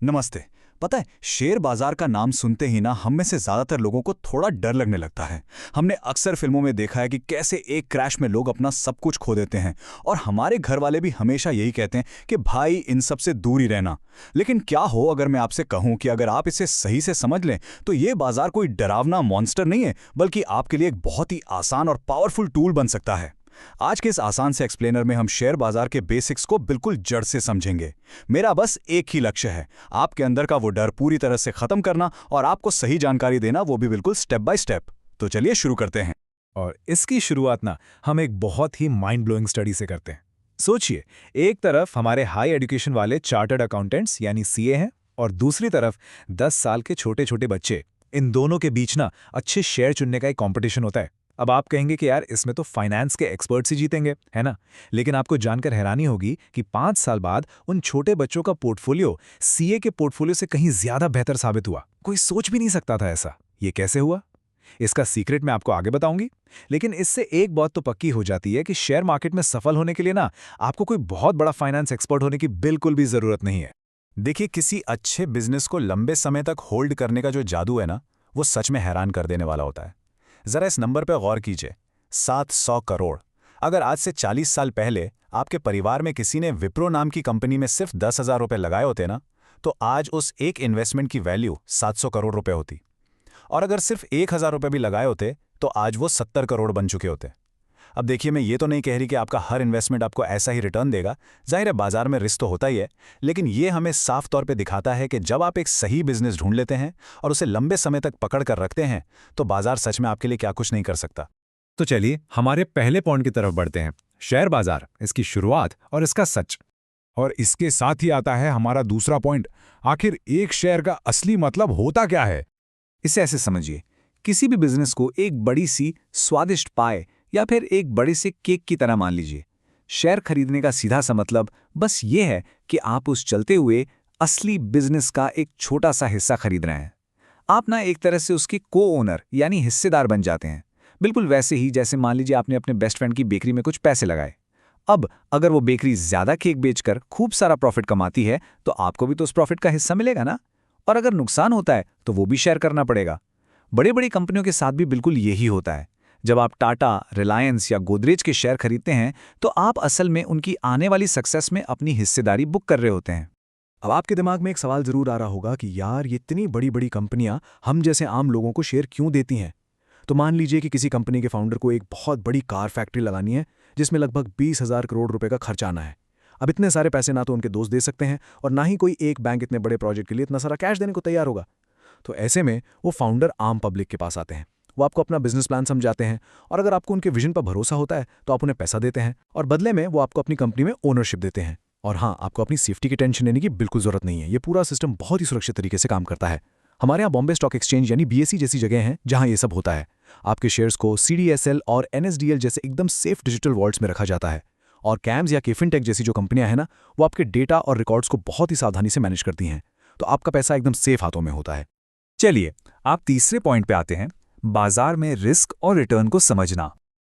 नमस्ते। पता है, शेयर बाजार का नाम सुनते ही ना हम में से ज्यादातर लोगों को थोड़ा डर लगने लगता है। हमने अक्सर फिल्मों में देखा है कि कैसे एक क्रैश में लोग अपना सब कुछ खो देते हैं, और हमारे घर वाले भी हमेशा यही कहते हैं कि भाई इन सब से दूर ही रहना। लेकिन क्या हो अगर मैं आपसे कहूं कि अगर आप इसे सही से समझ लें तो ये बाजार कोई डरावना मॉन्स्टर नहीं है, बल्कि आपके लिए एक बहुत ही आसान और पावरफुल टूल बन सकता है। आज के इस आसान से एक्सप्लेनर में हम शेयर बाजार के बेसिक्स को बिल्कुल जड़ से समझेंगे। मेरा बस एक ही लक्ष्य है, आपके अंदर का वो डर पूरी तरह से खत्म करना और आपको सही जानकारी देना, वो भी बिल्कुल स्टेप बाय स्टेप। तो चलिए शुरू करते हैं। और इसकी शुरुआत ना हम एक बहुत ही माइंड ब्लोइंग स्टडी से करते हैं। सोचिए, एक तरफ हमारे हाई एजुकेशन वाले चार्टर्ड अकाउंटेंट्स यानी सीए हैं, और दूसरी तरफ 10 साल के छोटे छोटे बच्चे। इन दोनों के बीच ना अच्छे शेयर चुनने का एक कंपटीशन होता है। अब आप कहेंगे कि यार इसमें तो फाइनेंस के एक्सपर्ट्स ही जीतेंगे, है ना? लेकिन आपको जानकर हैरानी होगी कि 5 साल बाद उन छोटे बच्चों का पोर्टफोलियो सीए के पोर्टफोलियो से कहीं ज्यादा बेहतर साबित हुआ। कोई सोच भी नहीं सकता था ऐसा। ये कैसे हुआ? इसका सीक्रेट मैं आपको आगे बताऊंगी। लेकिन इससे एक बात तो पक्की हो जाती है कि शेयर मार्केट में सफल होने के लिए ना आपको कोई बहुत बड़ा फाइनेंस एक्सपर्ट होने की बिल्कुल भी जरूरत नहीं है। देखिए, किसी अच्छे बिजनेस को लंबे समय तक होल्ड करने का जो जादू है ना, वो सच में हैरान कर देने वाला होता है। जरा इस नंबर पर गौर कीजिए, 700 करोड़। अगर आज से 40 साल पहले आपके परिवार में किसी ने विप्रो नाम की कंपनी में सिर्फ 10,000 रुपए लगाए होते ना, तो आज उस एक इन्वेस्टमेंट की वैल्यू 700 करोड़ रुपए होती। और अगर सिर्फ 1,000 रुपए भी लगाए होते तो आज वो 70 करोड़ बन चुके होते। अब देखिए, मैं ये तो नहीं कह रही कि आपका हर इन्वेस्टमेंट आपको ऐसा ही रिटर्न देगा। जाहिर है, बाजार में रिस्क तो होता ही है, लेकिन ये हमें साफ तौर पे दिखाता है कि जब आप एक सही बिजनेस ढूंढ लेते हैं और उसे लंबे समय तक पकड़ कर रखते हैं, तो बाजार सच में आपके लिए क्या कुछ नहीं कर सकता। तो चलिए हमारे पहले पॉइंट की तरफ बढ़ते हैं, शेयर बाजार, इसकी शुरुआत और इसका सच। और इसके साथ ही आता है हमारा दूसरा पॉइंट, आखिर एक शेयर का असली मतलब होता क्या है। इसे ऐसे समझिए, किसी भी बिजनेस को एक बड़ी सी स्वादिष्ट पाए या फिर एक बड़े से केक की तरह मान लीजिए। शेयर खरीदने का सीधा सा मतलब बस ये है कि आप उस चलते हुए असली बिजनेस का एक छोटा सा हिस्सा खरीद रहे हैं। आप ना एक तरह से उसके को ओनर यानी हिस्सेदार बन जाते हैं। बिल्कुल वैसे ही जैसे मान लीजिए आपने अपने बेस्ट फ्रेंड की बेकरी में कुछ पैसे लगाए। अब अगर वो बेकरी ज्यादा केक बेचकर खूब सारा प्रॉफिट कमाती है तो आपको भी तो उस प्रॉफिट का हिस्सा मिलेगा ना। और अगर नुकसान होता है तो वो भी शेयर करना पड़ेगा। बड़ी बड़ी कंपनियों के साथ भी बिल्कुल यही होता है। जब आप टाटा, रिलायंस या गोदरेज के शेयर खरीदते हैं तो आप असल में उनकी आने वाली सक्सेस में अपनी हिस्सेदारी बुक कर रहे होते हैं। अब आपके दिमाग में एक सवाल जरूर आ रहा होगा कि यार ये इतनी बड़ी बड़ी कंपनियां हम जैसे आम लोगों को शेयर क्यों देती हैं। तो मान लीजिए कि किसी कंपनी के फाउंडर को एक बहुत बड़ी कार फैक्ट्री लगानी है जिसमें लगभग 20,000 करोड़ रुपए का खर्च आना है। अब इतने सारे पैसे ना तो उनके दोस्त दे सकते हैं और ना ही कोई एक बैंक इतने बड़े प्रोजेक्ट के लिए इतना सारा कैश देने को तैयार होगा। तो ऐसे में वो फाउंडर आम पब्लिक के पास आते हैं। वो आपको अपना बिजनेस प्लान समझाते हैं और अगर आपको उनके विजन पर भरोसा होता है तो आप उन्हें पैसा देते हैं और बदले में वो आपको अपनी कंपनी में ओनरशिप देते हैं। और हाँ, आपको अपनी सेफ्टी की टेंशन लेने की बिल्कुल जरूरत नहीं है। ये पूरा सिस्टम बहुत ही सुरक्षित तरीके से काम करता है। हमारे यहाँ बॉम्बे स्टॉक एक्सचेंज यानी बीएसई जैसी जगह हैं जहाँ ये सब होता है। आपके शेयर्स को सीडीएसएल और एनएसडीएल जैसे एकदम सेफ डिजिटल वॉल्ट्स में रखा जाता है। और कैम्स या केफिनटेक जैसी जो कंपनियां हैं ना, वो आपके डेटा और रिकॉर्ड्स को बहुत ही सावधानी से मैनेज करती हैं। तो आपका पैसा एकदम सेफ हाथों में होता है। चलिए आप तीसरे पॉइंट पे आते हैं, बाजार में रिस्क और रिटर्न को समझना।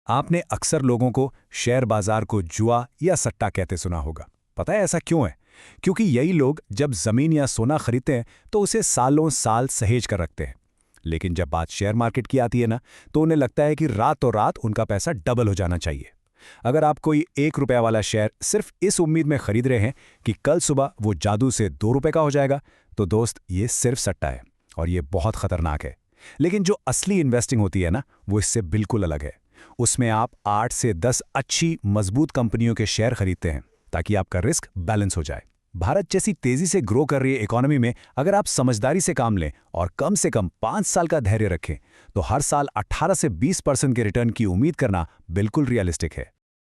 आपने अक्सर लोगों को शेयर बाजार को जुआ या सट्टा कहते सुना होगा। पता है ऐसा क्यों है? क्योंकि यही लोग जब जमीन या सोना खरीदते हैं तो उसे सालों साल सहेज कर रखते हैं। लेकिन जब बात शेयर मार्केट की आती है ना, तो उन्हें लगता है कि रातों रात उनका पैसा डबल हो जाना चाहिए। अगर आप कोई 1 रुपया वाला शेयर सिर्फ इस उम्मीद में खरीद रहे हैं कि कल सुबह वो जादू से 2 रुपए का हो जाएगा, तो दोस्त ये सिर्फ सट्टा है और ये बहुत खतरनाक है। लेकिन जो असली इन्वेस्टिंग होती है ना, वो इससे बिल्कुल अलग है। उसमें आप 8 से 10 अच्छी मजबूत कंपनियों के शेयर खरीदते हैं ताकि आपका रिस्क बैलेंस हो जाए। भारत जैसी तेजी से ग्रो कर रही इकोनॉमी में अगर आप समझदारी से काम लें और कम से कम 5 साल का धैर्य रखें, तो हर साल 18 से 20% के रिटर्न की उम्मीद करना बिल्कुल रियलिस्टिक है।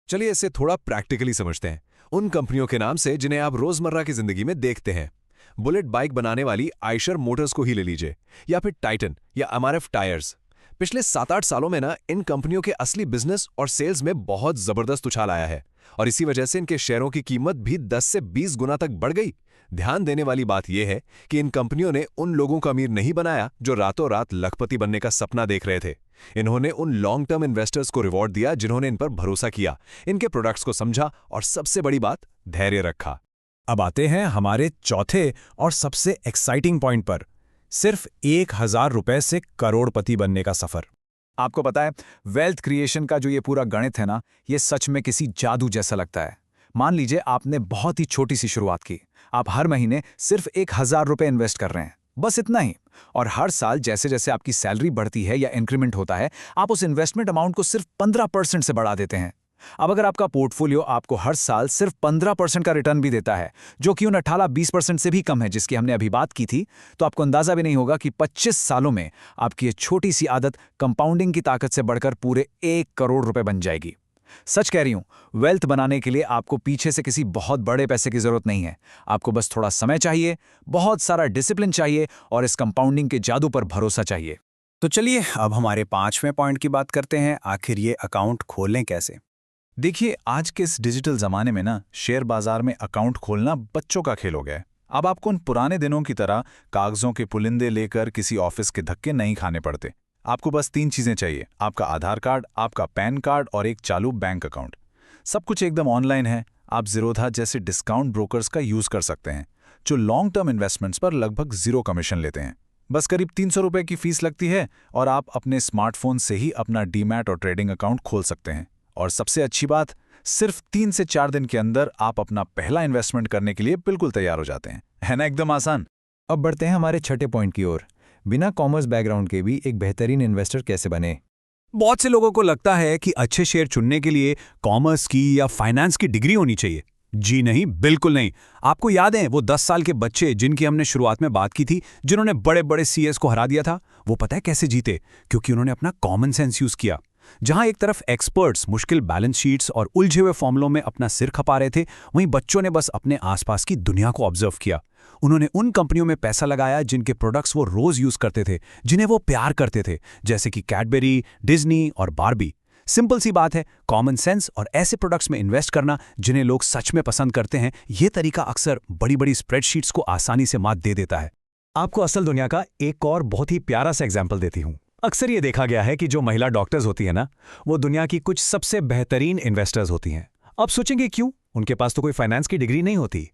चलिए इसे थोड़ा प्रैक्टिकली समझते हैं। उन कंपनियों के नाम से जिन्हें आप रोजमर्रा की जिंदगी में देखते हैं। बुलेट बाइक बनाने वाली आयशर मोटर्स को ही ले लीजिए, या फिर टाइटन या एमआरएफ टायर्स। पिछले 7-8 सालों में ना इन कंपनियों के असली बिजनेस और सेल्स में बहुत जबरदस्त उछाल आया है और इसी वजह से इनके शेयरों की कीमत भी 10 से 20 गुना तक बढ़ गई। ध्यान देने वाली बात यह है कि इन कंपनियों ने उन लोगों को अमीर नहीं बनाया जो रातों रात लखपति बनने का सपना देख रहे थे। इन्होंने उन लॉन्ग टर्म इन्वेस्टर्स को रिवॉर्ड दिया जिन्होंने इन पर भरोसा किया, इनके प्रोडक्ट्स को समझा और सबसे बड़ी बात, धैर्य रखा। अब आते हैं हमारे चौथे और सबसे एक्साइटिंग पॉइंट पर, सिर्फ 1,000 रुपए से करोड़पति बनने का सफर। आपको पता है, वेल्थ क्रिएशन का जो ये पूरा गणित है ना, ये सच में किसी जादू जैसा लगता है। मान लीजिए आपने बहुत ही छोटी सी शुरुआत की। आप हर महीने सिर्फ 1,000 रुपए इन्वेस्ट कर रहे हैं, बस इतना ही। और हर साल जैसे जैसे आपकी सैलरी बढ़ती है या इंक्रीमेंट होता है, आप उस इन्वेस्टमेंट अमाउंट को सिर्फ 15% से बढ़ा देते हैं। अब अगर आपका पोर्टफोलियो आपको हर साल सिर्फ 15% का रिटर्न भी देता है, जो कि उन 18-20% से भी कम है जिसकी हमने अभी बात की थी, तो आपको अंदाजा भी नहीं होगा कि 25 सालों में आपकी ये छोटी सी आदत कंपाउंडिंग की ताकत से बढ़कर पूरे 1 करोड़ रुपए बन जाएगी। सच कह रही हूं, वेल्थ बनाने के लिए आपको पीछे से किसी बहुत बड़े पैसे की जरूरत नहीं है। आपको बस थोड़ा समय चाहिए, बहुत सारा डिसिप्लिन चाहिए और इस कंपाउंडिंग के जादू पर भरोसा चाहिए। तो चलिए अब हमारे 5वें पॉइंट की बात करते हैं, आखिर ये अकाउंट खोलें कैसे। देखिए, आज के इस डिजिटल जमाने में ना, शेयर बाजार में अकाउंट खोलना बच्चों का खेल हो गया है। अब आपको उन पुराने दिनों की तरह कागजों के पुलिंदे लेकर किसी ऑफिस के धक्के नहीं खाने पड़ते। आपको बस 3 चीजें चाहिए, आपका आधार कार्ड, आपका पैन कार्ड और एक चालू बैंक अकाउंट। सब कुछ एकदम ऑनलाइन है। आप ज़ीरोधा जैसे डिस्काउंट ब्रोकर्स का यूज कर सकते हैं, जो लॉन्ग टर्म इन्वेस्टमेंट्स पर लगभग 0 कमीशन लेते हैं। बस करीब 300 रुपए की फीस लगती है और आप अपने स्मार्टफोन से ही अपना डीमैट और ट्रेडिंग अकाउंट खोल सकते हैं। और सबसे अच्छी बात, सिर्फ 3 से 4 दिन के अंदर आप अपना पहला इन्वेस्टमेंट करने के लिए बिल्कुल तैयार हो जाते हैं। है ना एकदम आसान। अब बढ़ते हैं हमारे छठे पॉइंट की ओर, बिना कॉमर्स बैकग्राउंड के भी एक बेहतरीन इन्वेस्टर कैसे बने। बहुत से लोगों को लगता है कि अच्छे शेयर चुनने के लिए कॉमर्स की या फाइनेंस की डिग्री होनी चाहिए। जी नहीं, बिल्कुल नहीं। आपको याद है वो 10 साल के बच्चे जिनकी हमने शुरुआत में बात की थी, जिन्होंने बड़े बड़े सीएस को हरा दिया था? वो पता है कैसे जीते? क्योंकि उन्होंने अपना कॉमन सेंस यूज किया। जहां एक तरफ एक्सपर्ट्स मुश्किल बैलेंस शीट्स और उलझे हुए फॉर्मूलों में अपना सिर खपा रहे थे, वहीं बच्चों ने बस अपने आसपास की दुनिया को ऑब्जर्व किया। उन्होंने उन कंपनियों में पैसा लगाया जिनके प्रोडक्ट्स वो रोज यूज करते थे, जिन्हें वो प्यार करते थे, जैसे कि कैडबेरी, डिज्नी और बारबी। सिंपल सी बात है, कॉमन सेंस और ऐसे प्रोडक्ट्स में इन्वेस्ट करना जिन्हें लोग सच में पसंद करते हैं, ये तरीका अक्सर बड़ी बड़ी स्प्रेडशीट्स को आसानी से मात दे देता है। आपको असल दुनिया का एक और बहुत ही प्यारा सा एग्जाम्पल देती हूँ। अक्सर ये देखा गया है कि जो महिला डॉक्टर्स होती है ना, वो दुनिया की कुछ सबसे बेहतरीन इन्वेस्टर्स होती हैं। अब सोचेंगे क्यों? उनके पास तो कोई फाइनेंस की डिग्री नहीं होती।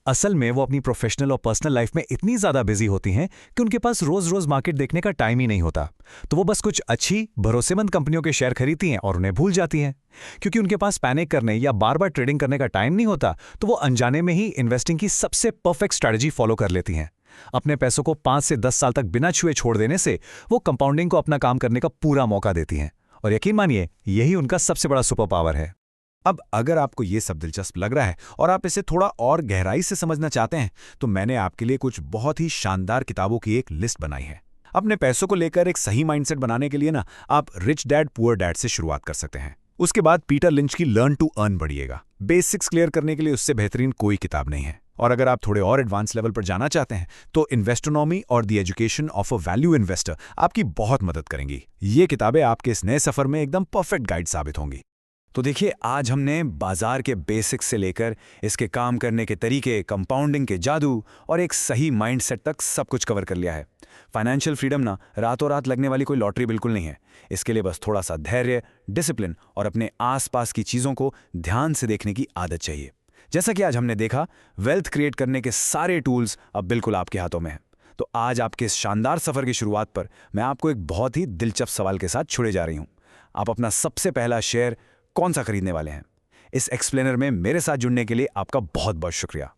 असल में वो अपनी प्रोफेशनल और पर्सनल लाइफ में इतनी ज्यादा बिजी होती हैं कि उनके पास रोज रोज मार्केट देखने का टाइम ही नहीं होता। तो वो बस कुछ अच्छी भरोसेमंद कंपनियों के शेयर खरीदती हैं और उन्हें भूल जाती हैं। क्योंकि उनके पास पैनिक करने या बार बार ट्रेडिंग करने का टाइम नहीं होता, तो वो अनजाने में ही इन्वेस्टिंग की सबसे परफेक्ट स्ट्रैटेजी फॉलो कर लेती हैं। अपने पैसों को 5 से 10 साल तक बिना छुए छोड़ देने से वो कंपाउंडिंग को अपना काम करने का पूरा मौका देती हैं। और यकीन मानिए, यही उनका सबसे बड़ा सुपर पावर है। अब अगर आपको ये सब दिलचस्प लग रहा है और आप इसे थोड़ा और गहराई से समझना चाहते हैं, तो मैंने आपके लिए कुछ बहुत ही शानदार किताबों की एक लिस्ट बनाई है। अपने पैसों को लेकर एक सही माइंडसेट बनाने के लिए ना, आप रिच डैड पुअर डैड से शुरुआत कर सकते हैं। उसके बाद पीटर लिंच की लर्न टू अर्न पढ़िएगा। बेसिक्स क्लियर करने के लिए उससे बेहतरीन कोई किताब नहीं है। और अगर आप थोड़े और एडवांस लेवल पर जाना चाहते हैं, तो इन्वेस्टोनॉमी और the education of a value investor आपकी बहुत मदद करेंगी। ये किताबें आपके इस नए सफर में एकदम परफेक्ट गाइड साबित होंगी। तो देखिए, आज हमने बाजार के बेसिक्स से लेकर इसके काम करने के तरीके, कंपाउंडिंग के जादू और एक सही माइंडसेट तक सब कुछ कवर कर लिया है। फाइनेंशियल फ्रीडम ना रातों रात लगने वाली कोई लॉटरी बिल्कुल नहीं है। इसके लिए बस थोड़ा सा धैर्य, डिसिप्लिन और अपने आसपास की चीज़ों को ध्यान से देखने की आदत चाहिए। जैसा कि आज हमने देखा, वेल्थ क्रिएट करने के सारे टूल्स अब बिल्कुल आपके हाथों में हैं। तो आज आपके इस शानदार सफर की शुरुआत पर मैं आपको एक बहुत ही दिलचस्प सवाल के साथ छुड़े जा रही हूँ। आप अपना सबसे पहला शेयर कौन सा खरीदने वाले हैं? इस एक्सप्लेनर में मेरे साथ जुड़ने के लिए आपका बहुत बहुत शुक्रिया।